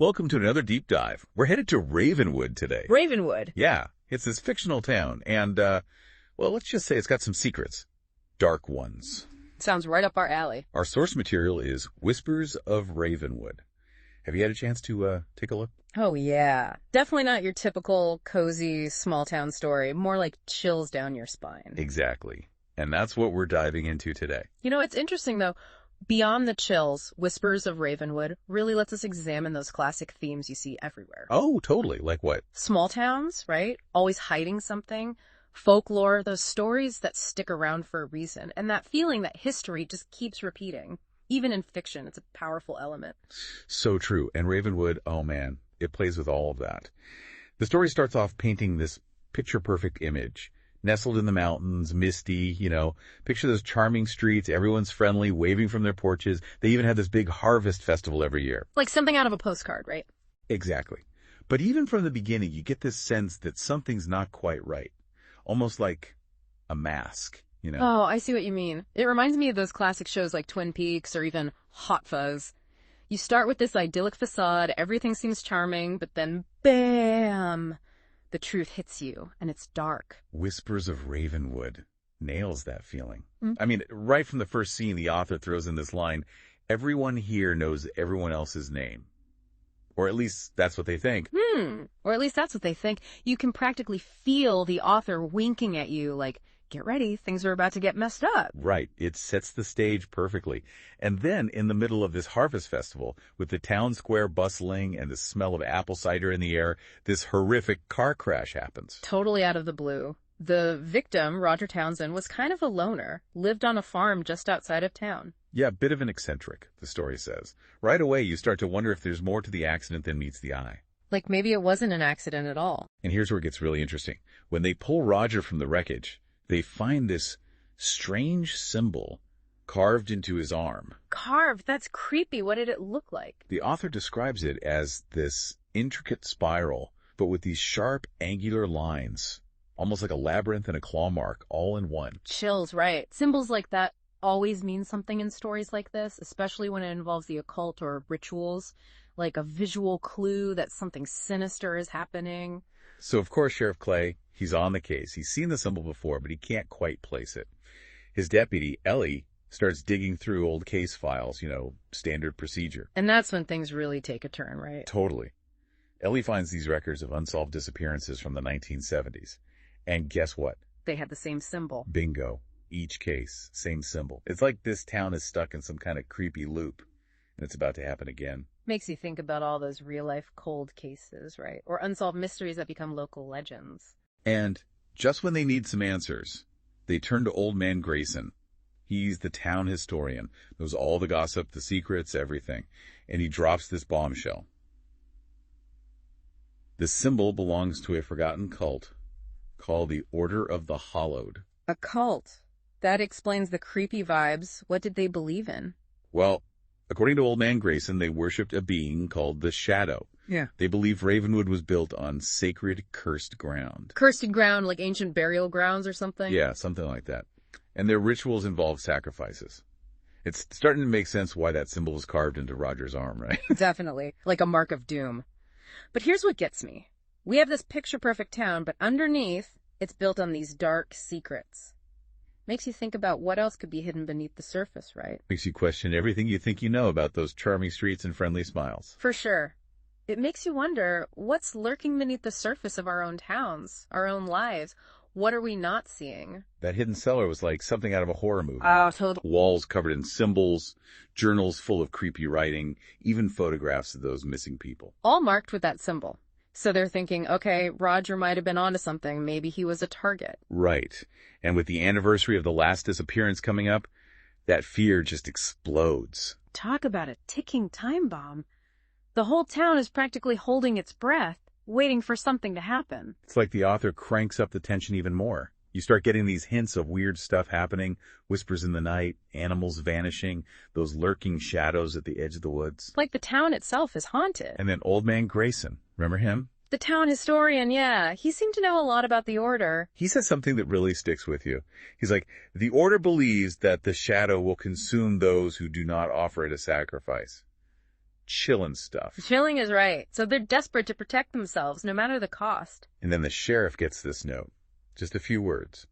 Welcome to another deep dive. We're headed to Ravenwood today. Ravenwood? Yeah, it's this fictional town, and, well, let's just say it's got some secrets. Dark ones. Sounds right up our alley. Our source material is Whispers of Ravenwood. Have you had a chance to take a look? Oh, yeah. Definitely not your typical cozy small-town story. More like chills down your spine. Exactly. And that's what we're diving into today. You know, it's interesting, though. Beyond the chills, Whispers of Ravenwood really lets us examine those classic themes you see everywhere. Oh, totally. Like what? Small towns, right? Always hiding something. Folklore, those stories that stick around for a reason. And that feeling that history just keeps repeating. Even in fiction, it's a powerful element. So true. And Ravenwood, oh man, it plays with all of that. The story starts off painting this picture-perfect image. Nestled in the mountains, misty, picture those charming streets, everyone's friendly, waving from their porches. They even have this big harvest festival every year. Like something out of a postcard, right? Exactly. But even from the beginning, you get this sense that something's not quite right. Almost like a mask, Oh, I see what you mean. It reminds me of those classic shows like Twin Peaks or even Hot Fuzz. You start with this idyllic facade, everything seems charming, but then bam! The truth hits you, and it's dark. Whispers of Ravenwood nails that feeling. I mean, right from the first scene, the author throws in this line, everyone here knows everyone else's name. Or at least that's what they think. Or at least that's what they think. You can practically feel the author winking at you like, get ready, things are about to get messed up. Right. It sets the stage perfectly. And then, in the middle of this harvest festival, with the town square bustling and the smell of apple cider in the air, this horrific car crash happens. Totally out of the blue. The victim, Roger Townsend, was kind of a loner, lived on a farm just outside of town. Yeah, a bit of an eccentric, the story says. Right away, you start to wonder if there's more to the accident than meets the eye. Like maybe it wasn't an accident at all. And here's where it gets really interesting. When they pull Roger from the wreckage, they find this strange symbol carved into his arm. Carved? That's creepy. What did it look like? The author describes it as this intricate spiral, but with these sharp, angular lines, almost like a labyrinth and a claw mark, all in one. Chills, right. Symbols like that always mean something in stories like this, especially when it involves the occult or rituals, like a visual clue that something sinister is happening. So, of course, Sheriff Clay, he's on the case. He's seen the symbol before, but he can't quite place it. His deputy, Ellie, starts digging through old case files, standard procedure. And that's when things really take a turn, right? Totally. Ellie finds these records of unsolved disappearances from the 1970s. And guess what? They had the same symbol. Bingo. Each case, same symbol. It's like this town is stuck in some kind of creepy loop, and it's about to happen again. Makes you think about all those real-life cold cases, right? Or unsolved mysteries that become local legends. And just when they need some answers, they turn to Old Man Grayson. He's the town historian, knows all the gossip, the secrets, everything. And he drops this bombshell. The symbol belongs to a forgotten cult called the Order of the Hollowed. A cult? That explains the creepy vibes. What did they believe in? Well, according to Old Man Grayson, they worshipped a being called the Shadow. Yeah. They believe Ravenwood was built on sacred, cursed ground. Cursed ground, like ancient burial grounds or something? Yeah, something like that. And their rituals involve sacrifices. It's starting to make sense why that symbol was carved into Roger's arm, right? Definitely. Like a mark of doom. But here's what gets me. We have this picture-perfect town, but underneath, it's built on these dark secrets. Makes you think about what else could be hidden beneath the surface, right? Makes you question everything you think you know about those charming streets and friendly smiles. For sure. It makes you wonder, what's lurking beneath the surface of our own towns, our own lives? What are we not seeing? That hidden cellar was like something out of a horror movie. Oh, totally. Walls covered in symbols, journals full of creepy writing, even photographs of those missing people. All marked with that symbol. So they're thinking, okay, Roger might have been onto something. Maybe he was a target. Right. And with the anniversary of the last disappearance coming up, that fear just explodes. Talk about a ticking time bomb. The whole town is practically holding its breath, waiting for something to happen. It's like the author cranks up the tension even more. You start getting these hints of weird stuff happening, whispers in the night, animals vanishing, those lurking shadows at the edge of the woods. Like the town itself is haunted. And then Old Man Grayson, remember him? The town historian, yeah. He seemed to know a lot about the Order. He says something that really sticks with you. He's like, the Order believes that the shadow will consume those who do not offer it a sacrifice. chilling stuff. Chilling is right. So they're desperate to protect themselves, no matter the cost. And then the sheriff gets this note. Just a few words.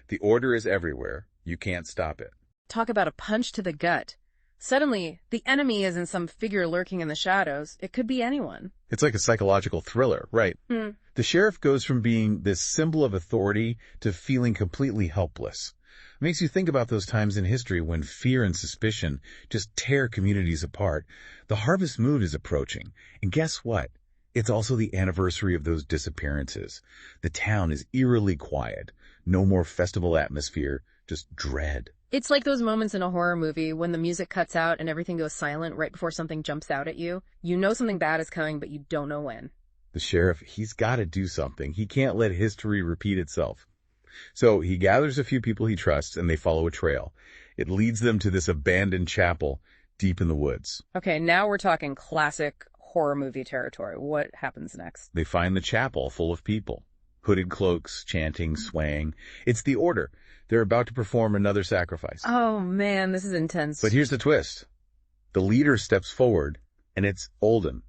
The order is everywhere. You can't stop it. Talk about a punch to the gut. Suddenly, the enemy isn't some figure lurking in the shadows. It could be anyone. It's like a psychological thriller, right? The sheriff goes from being this symbol of authority to feeling completely helpless. It makes you think about those times in history when fear and suspicion just tear communities apart. The harvest moon is approaching. And guess what? It's also the anniversary of those disappearances. The town is eerily quiet. No more festival atmosphere, just dread. It's like those moments in a horror movie when the music cuts out and everything goes silent right before something jumps out at you. You know something bad is coming, but you don't know when. The sheriff, he's got to do something. He can't let history repeat itself. So he gathers a few people he trusts and they follow a trail. It leads them to this abandoned chapel deep in the woods. Okay, now we're talking classic horror movie territory. What happens next? They find the chapel full of people. Hooded cloaks, chanting, swaying. It's the order. They're about to perform another sacrifice. Oh man, this is intense. But here's the twist. The leader steps forward, and it's Olden.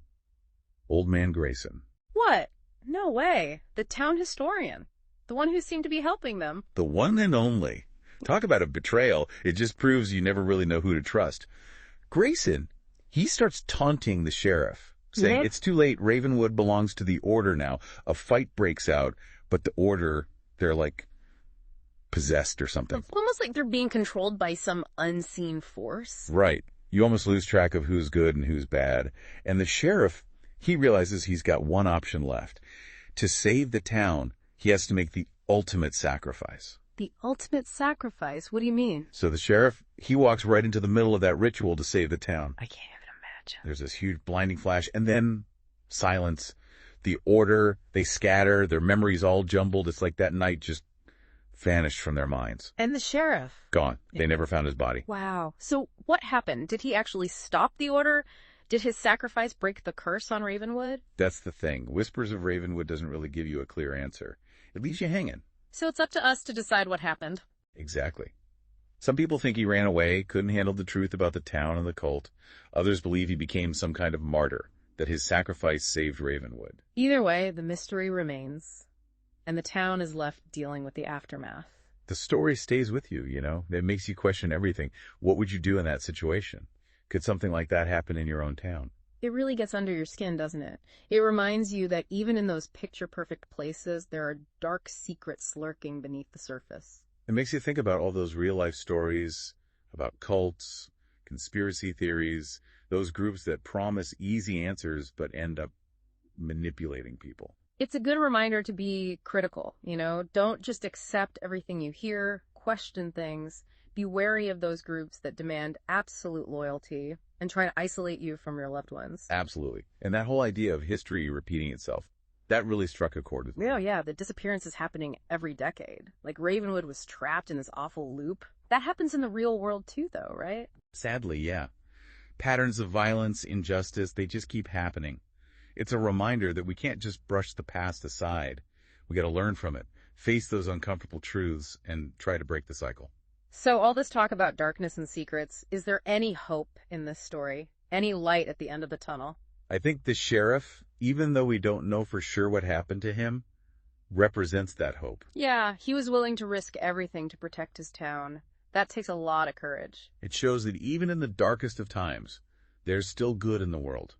Old Man Grayson. What? No way. The town historian. The one who seemed to be helping them. The one and only. Talk about a betrayal. It just proves you never really know who to trust. Grayson, he starts taunting the sheriff, saying it's too late. Ravenwood belongs to the Order now. A fight breaks out, but the Order, they're like possessed or something. It's almost like they're being controlled by some unseen force. Right. You almost lose track of who's good and who's bad. And the sheriff, he realizes he's got one option left. To save the town, he has to make the ultimate sacrifice. The ultimate sacrifice? What do you mean? So the sheriff, he walks right into the middle of that ritual to save the town. I can't even imagine. There's this huge blinding flash, and then silence. The Order, they scatter, their memories all jumbled. It's like that night just vanished from their minds. And the sheriff? Gone. They never found his body. Wow. So what happened? Did he actually stop the Order? Did his sacrifice break the curse on Ravenwood? That's the thing. Whispers of Ravenwood doesn't really give you a clear answer. It leaves you hanging. So it's up to us to decide what happened. Exactly. Some people think he ran away, couldn't handle the truth about the town and the cult. Others believe he became some kind of martyr, that his sacrifice saved Ravenwood. Either way, the mystery remains, and the town is left dealing with the aftermath. The story stays with you, you know? It makes you question everything. What would you do in that situation? Could something like that happen in your own town? It really gets under your skin, doesn't it? It reminds you that even in those picture-perfect places, there are dark secrets lurking beneath the surface. It makes you think about all those real-life stories about cults, conspiracy theories, those groups that promise easy answers but end up manipulating people. It's a good reminder to be critical, you know? Don't just accept everything you hear, question things. Be wary of those groups that demand absolute loyalty and try to isolate you from your loved ones. Absolutely. And that whole idea of history repeating itself, that really struck a chord with me. Yeah, the disappearance is happening every decade. Like Ravenwood was trapped in this awful loop. That happens in the real world too, though, right? Sadly, yeah. Patterns of violence, injustice, they just keep happening. It's a reminder that we can't just brush the past aside. We got to learn from it, face those uncomfortable truths, and try to break the cycle. So all this talk about darkness and secrets, is there any hope in this story? Any light at the end of the tunnel? I think the sheriff, even though we don't know for sure what happened to him, represents that hope. Yeah, he was willing to risk everything to protect his town. That takes a lot of courage. It shows that even in the darkest of times, there's still good in the world.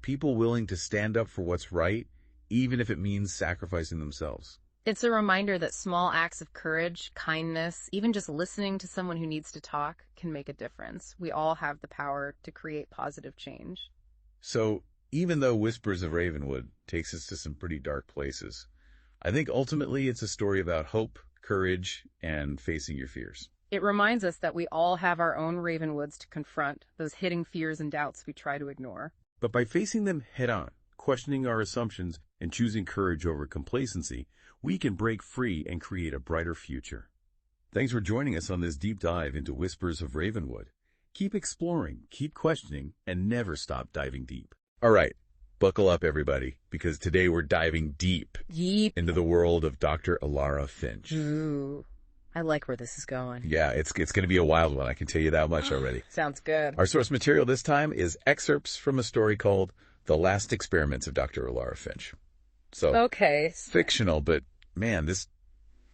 People willing to stand up for what's right, even if it means sacrificing themselves. It's a reminder that small acts of courage, kindness, even just listening to someone who needs to talk can make a difference. We all have the power to create positive change. So, even though Whispers of Ravenwood takes us to some pretty dark places, I think ultimately it's a story about hope, courage, and facing your fears. It reminds us that we all have our own Ravenwoods to confront, those hidden fears and doubts we try to ignore. But by facing them head-on, questioning our assumptions, and choosing courage over complacency, we can break free and create a brighter future. Thanks for joining us on this deep dive into Whispers of Ravenwood. Keep exploring, keep questioning, and never stop diving deep. All right, buckle up, everybody, because today we're diving deep into the world of Dr. Alara Finch. Ooh. I like where this is going. Yeah, it's going to be a wild one. I can tell you that much already. Sounds good. Our source material this time is excerpts from a story called The Last Experiments of Dr. Alara Finch. So, Okay. fictional, but man, this...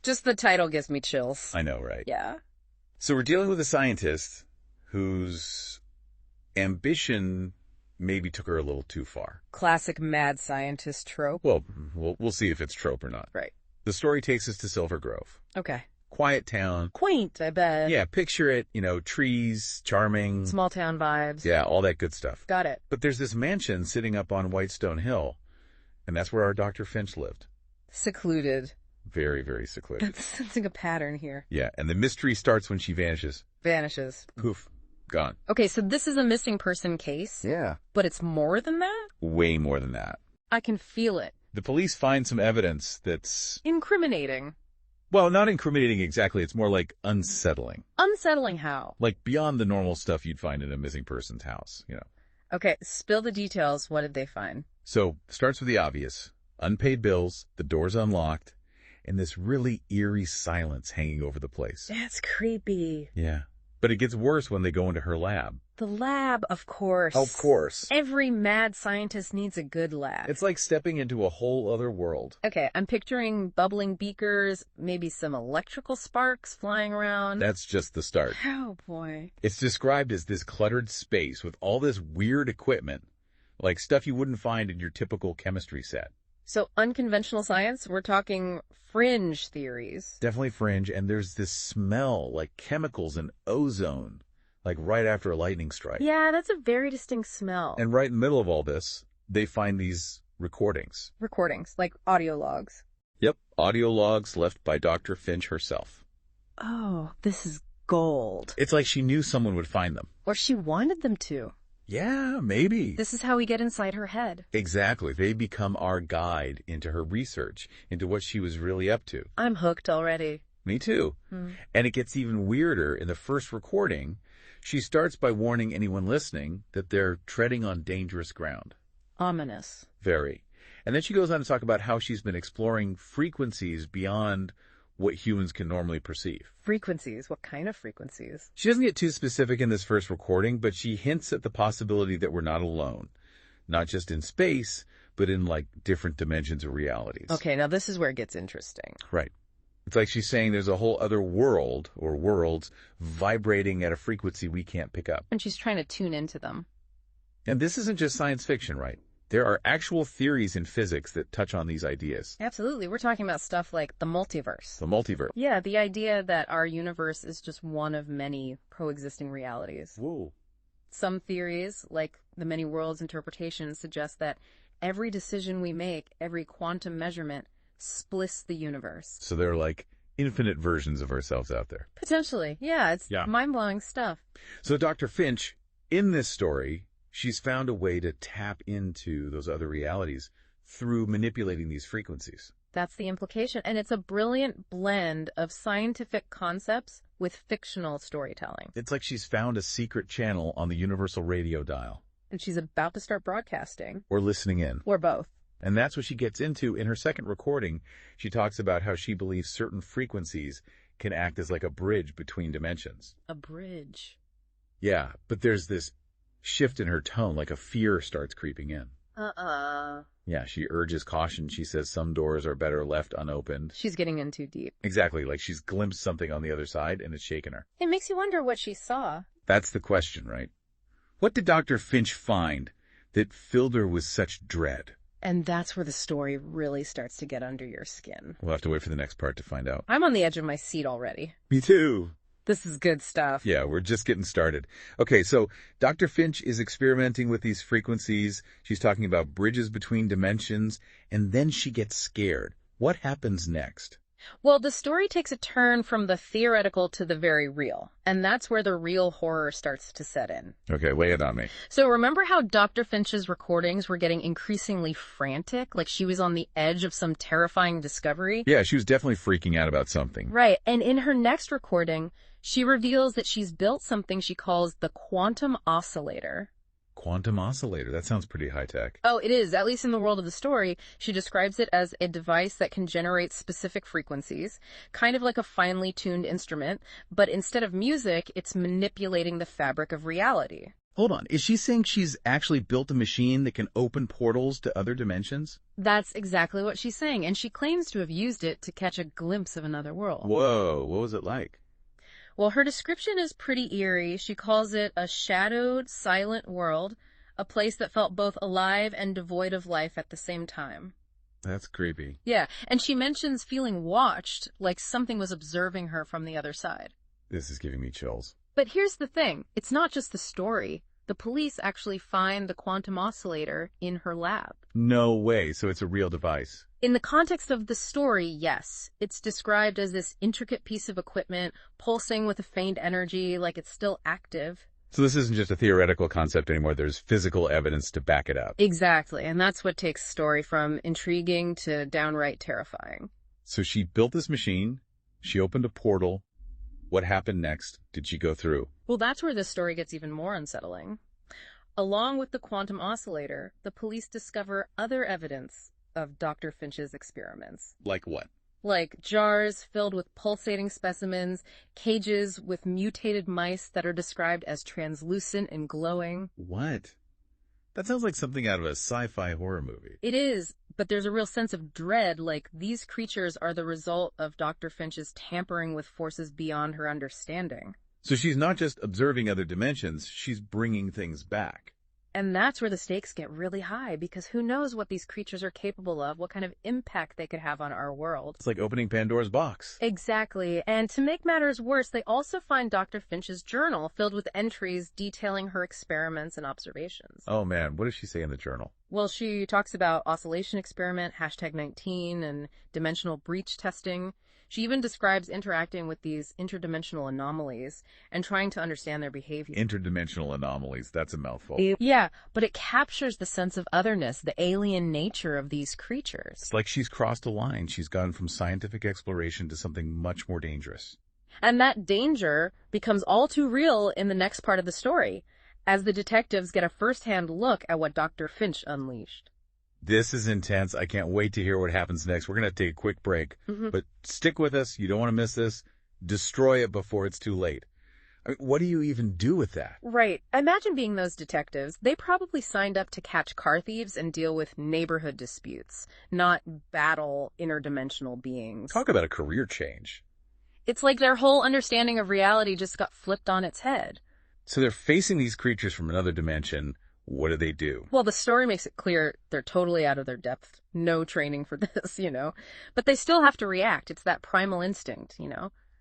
Just the title gives me chills. I know, right? Yeah. So we're dealing with a scientist whose ambition maybe took her a little too far. Classic mad scientist trope. Well, we'll see if it's trope or not. Right. The story takes us to Silver Grove. Okay. Quiet town. Quaint, I bet. Yeah, picture it, trees, charming. Small town vibes. Yeah, all that good stuff. Got it. But there's this mansion sitting up on Whitestone Hill, and that's where our Dr. Finch lived. Secluded. Very, very secluded. Sensing a pattern here. Yeah, and the mystery starts when she vanishes. Vanishes. Poof. Gone. Okay, so this is a missing person case. Yeah. But it's more than that? Way more than that. I can feel it. The police find some evidence that's... Incriminating. Well, not incriminating exactly. It's more like unsettling. Unsettling how? Like beyond the normal stuff you'd find in a missing person's house, Okay, spill the details. What did they find? So, starts with the obvious. Unpaid bills, the doors unlocked, and this really eerie silence hanging over the place. That's creepy. Yeah. But it gets worse when they go into her lab. The lab, of course. Of course. Every mad scientist needs a good lab. It's like stepping into a whole other world. Okay, I'm picturing bubbling beakers, maybe some electrical sparks flying around. That's just the start. Oh, boy. It's described as this cluttered space with all this weird equipment, like stuff you wouldn't find in your typical chemistry set. So unconventional science, we're talking fringe theories. Definitely fringe, and there's this smell like chemicals and ozone, like right after a lightning strike. Yeah, that's a very distinct smell. And right in the middle of all this, they find these recordings. Recordings, like audio logs. Yep, audio logs left by Dr. Finch herself. Oh, this is gold. It's like she knew someone would find them. Or she wanted them to. Yeah, maybe. This is how we get inside her head. Exactly. They become our guide into her research, into what she was really up to. I'm hooked already. Me too. And it gets even weirder. In the first recording, she starts by warning anyone listening that they're treading on dangerous ground. Ominous. Very. And then she goes on to talk about how she's been exploring frequencies beyond what humans can normally perceive. Frequencies? What kind of frequencies? She doesn't get too specific in this first recording, but she hints at the possibility that we're not alone. Not just in space, but in, different dimensions or realities. Okay, now this is where it gets interesting. Right. It's like she's saying there's a whole other world, or worlds, vibrating at a frequency we can't pick up. And she's trying to tune into them. And this isn't just science fiction, right? There are actual theories in physics that touch on these ideas. Absolutely. We're talking about stuff like the multiverse. The multiverse. Yeah, the idea that our universe is just one of many coexisting realities. Whoa. Some theories, like the many worlds interpretation, suggest that every decision we make, every quantum measurement, splits the universe. So there are infinite versions of ourselves out there. Potentially. Yeah, it's mind-blowing stuff. So Dr. Finch, in this story, she's found a way to tap into those other realities through manipulating these frequencies. That's the implication. And it's a brilliant blend of scientific concepts with fictional storytelling. It's like she's found a secret channel on the universal radio dial. And she's about to start broadcasting. Or listening in. Or both. And that's what she gets into in her second recording. She talks about how she believes certain frequencies can act as like a bridge between dimensions. A bridge. Yeah, but there's this shift in her tone, like a fear starts creeping in. Yeah, she urges caution. She says some doors are better left unopened. She's getting in too deep. Exactly, like she's glimpsed something on the other side and it's shaken her. It makes you wonder what she saw. That's the question, right? What did Dr. Finch find that filled her with such dread? And that's where the story really starts to get under your skin. We'll have to wait for the next part to find out. I'm on the edge of my seat already. Me too. This is good stuff. Yeah, we're just getting started. Okay, so Dr. Finch is experimenting with these frequencies. She's talking about bridges between dimensions, and then she gets scared. What happens next? Well, the story takes a turn from the theoretical to the very real, and that's where the real horror starts to set in. Okay, lay it on me. So remember how Dr. Finch's recordings were getting increasingly frantic, like she was on the edge of some terrifying discovery? Yeah, she was definitely freaking out about something. Right, and in her next recording, she reveals that she's built something she calls the quantum oscillator. Quantum oscillator. That sounds pretty high tech. Oh, it is. At least in the world of the story, she describes it as a device that can generate specific frequencies, kind of like a finely tuned instrument, but instead of music, it's manipulating the fabric of reality. Hold on. Is she saying she's actually built a machine that can open portals to other dimensions? That's exactly what she's saying, and she claims to have used it to catch a glimpse of another world. Whoa, what was it like? Well, her description is pretty eerie. She calls it a shadowed, silent world, a place that felt both alive and devoid of life at the same time. That's creepy. Yeah, and she mentions feeling watched, like something was observing her from the other side. This is giving me chills. But here's the thing. It's not just the story. The police actually find the quantum oscillator in her lab. No way. So it's a real device. In the context of the story, yes. It's described as this intricate piece of equipment, pulsing with a faint energy, like it's still active. So this isn't just a theoretical concept anymore. There's physical evidence to back it up. Exactly, and that's what takes the story from intriguing to downright terrifying. So she built this machine. She opened a portal. What happened next? Did she go through? Well, that's where this story gets even more unsettling. Along with the quantum oscillator, the police discover other evidence of Dr. Finch's experiments. Like what? Like jars filled with pulsating specimens, cages with mutated mice that are described as translucent and glowing. What? That sounds like something out of a sci-fi horror movie. It is, but there's a real sense of dread, like these creatures are the result of Dr. Finch's tampering with forces beyond her understanding. So she's not just observing other dimensions, she's bringing things back. And that's where the stakes get really high, because who knows what these creatures are capable of, what kind of impact they could have on our world. It's like opening Pandora's box. Exactly. And to make matters worse, they also find Dr. Finch's journal filled with entries detailing her experiments and observations. Oh man, what does she say in the journal? Well, she talks about oscillation experiment, #19, and dimensional breach testing. She even describes interacting with these interdimensional anomalies and trying to understand their behavior. Interdimensional anomalies, that's a mouthful. Yeah, but it captures the sense of otherness, the alien nature of these creatures. It's like she's crossed a line. She's gone from scientific exploration to something much more dangerous. And that danger becomes all too real in the next part of the story, as the detectives get a first-hand look at what Dr. Finch unleashed. This is intense. I can't wait to hear what happens next. We're going to take a quick break, but stick with us. You don't want to miss this. Destroy it before it's too late. I mean, what do you even do with that? Right. Imagine being those detectives. They probably signed up to catch car thieves and deal with neighborhood disputes, not battle interdimensional beings. Talk about a career change. It's like their whole understanding of reality just got flipped on its head. So they're facing these creatures from another dimension. What do? Well, the story makes it clear they're totally out of their depth. No training for this, But they still have to react. It's that primal instinct,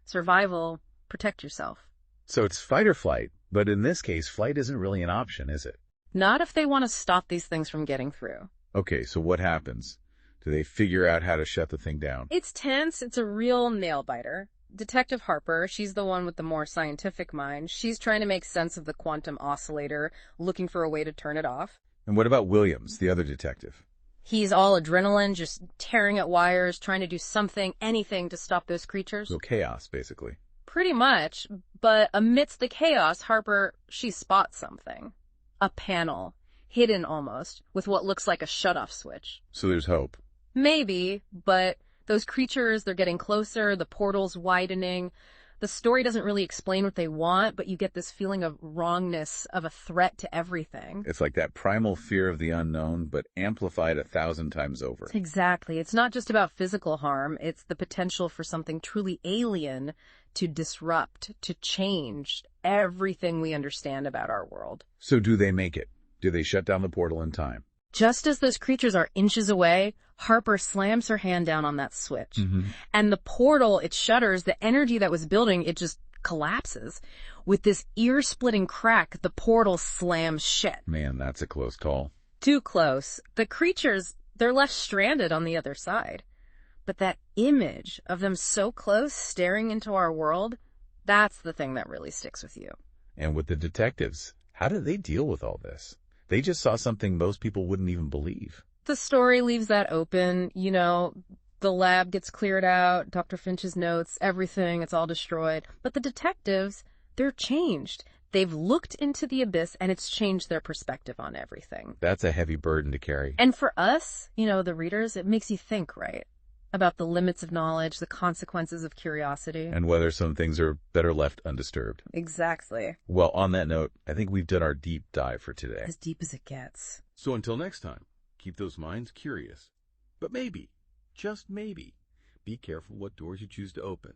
Survival, protect yourself. So it's fight or flight, but in this case, flight isn't really an option, is it? Not if they want to stop these things from getting through. Okay, so what happens? Do they figure out how to shut the thing down? It's tense. It's a real nail-biter. Detective Harper, she's the one with the more scientific mind. She's trying to make sense of the quantum oscillator, looking for a way to turn it off. And what about Williams, the other detective? He's all adrenaline, just tearing at wires, trying to do something, anything to stop those creatures. So chaos, basically. Pretty much, but amidst the chaos, Harper, she spots something. A panel, hidden almost, with what looks like a shut-off switch. So there's hope. Maybe, but those creatures, they're getting closer, the portal's widening. The story doesn't really explain what they want, but you get this feeling of wrongness, of a threat to everything. It's like that primal fear of the unknown, but amplified 1,000 times over. Exactly. It's not just about physical harm. It's the potential for something truly alien to disrupt, to change everything we understand about our world. So do they make it? Do they shut down the portal in time? Just as those creatures are inches away, Harper slams her hand down on that switch. And the portal, it shutters. The energy that was building, it just collapses. With this ear-splitting crack, the portal slams shut. Man, that's a close call. Too close. The creatures, they're left stranded on the other side. But that image of them so close, staring into our world, that's the thing that really sticks with you. And with the detectives, how do they deal with all this? They just saw something most people wouldn't even believe. The story leaves that open. The lab gets cleared out, Dr. Finch's notes, everything, it's all destroyed. But the detectives, they're changed. They've looked into the abyss and it's changed their perspective on everything. That's a heavy burden to carry. And for us, the readers, it makes you think, right? About the limits of knowledge, the consequences of curiosity. And whether some things are better left undisturbed. Exactly. Well, on that note, I think we've done our deep dive for today. As deep as it gets. So until next time, keep those minds curious. But maybe, just maybe, be careful what doors you choose to open.